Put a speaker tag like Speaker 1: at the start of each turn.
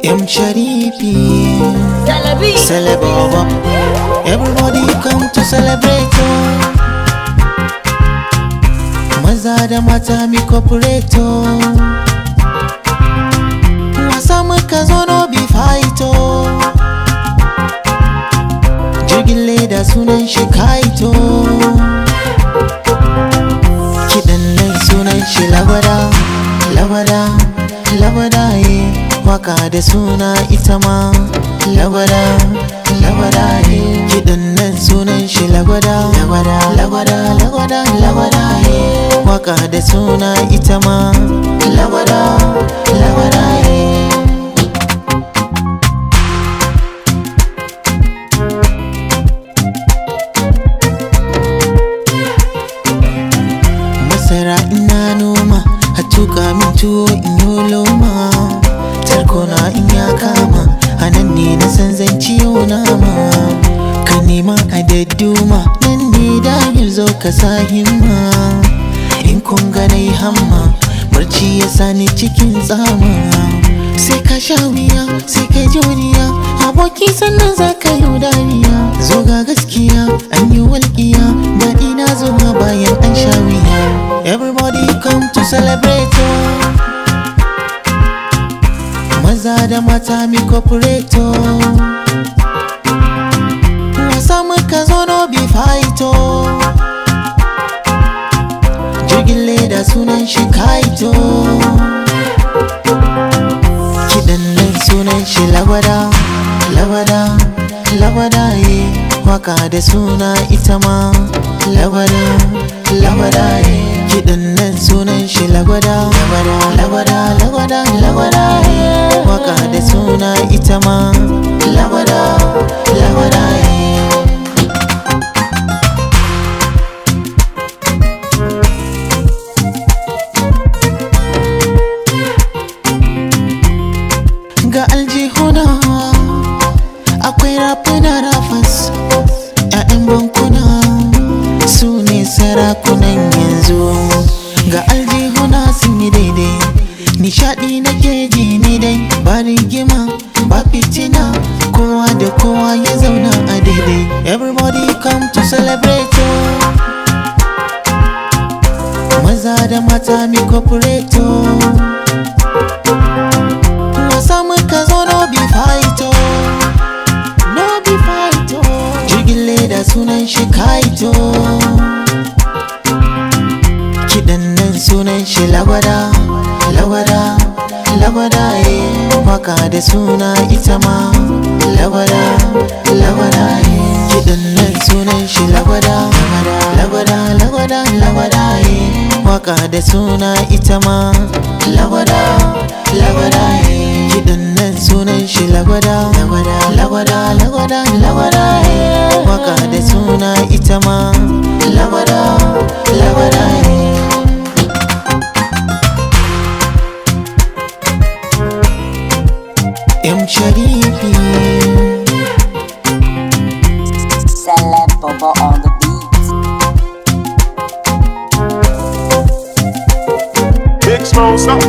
Speaker 1: M Sharifi, Celebaba. Everybody come to celebrate. Maza da mata mi corporate. Wasa muka zo no be fighto. Jirgin leda sunan shi kaito. Kiɗan nan sunan shi lagwada, lagwada, lagwada ye. Waka da suna ita ma lagwada, lagwada ye. Kiɗan nan sunan shi lagwada, lagwada, lagwada, lagwada, lagwada ye. Waka da suna ita ma lagwada, lagwada ye. Masara ina noma, a tuka min tuwo in yi loma. Tarkona in ya kama, a nan ne na san zan ciyo nama. Ka nema a dadduma, nan ne da yin zo ka sa himma. In kun ga nai hamma, barci ya sani cikin tsama. Sai ka sha wuya, sai ka juriya, aboki sannan za ka yi dariya. Zo ga gaskiya, an yi walƙiya, daɗi na zo ma bayan an sha wuya. Everybody come to celebrate. Maza da mata mi corporate. Wasa muka zo no be fighto. Jirgin leda sunan shi kaito. Kiɗan nan sunan shi lagwada, lagwada, lagwada ye. Waka da suna ita ma lagwada, lagwada ye. Kiɗan nan sunan shi lagwada, lagwada, lagwada, lagwada ye. Waka da suna ita ma lagwada, lagwada ye. Ga aljihuna akwai rafuna rafas, 'ya'yan bankuna su ne sarakunan yanzu. Ga aljihuna sun yi daidai, nishaɗi nake ji ni dai. Ba rigima ba fitina, kowa da kowa ya zauna a daidai. Everybody come to celebrate. Maza da mata mi corporate. Wasa muka zo no be fighto, no be fighto. Jirgin leda sunan shi kaito. Kiɗan nan sunan shi lagwada, lagwada, lagwada ye. Waka da suna ita ma lagwada, lagwada ye. Kiɗan nan sunan shi lagwada, lagwada, lagwada, lagwada ye. Waka da suna ita ma lagwada, lagwada ye. Kiɗan nan sunan shi lagwada, lagwada, lagwada, lagwada ye. Waka da suna ita ma lagwada, lagwada ye. M Sharifi,
Speaker 2: Celebaba on the beat.
Speaker 3: Big Smoke, stop.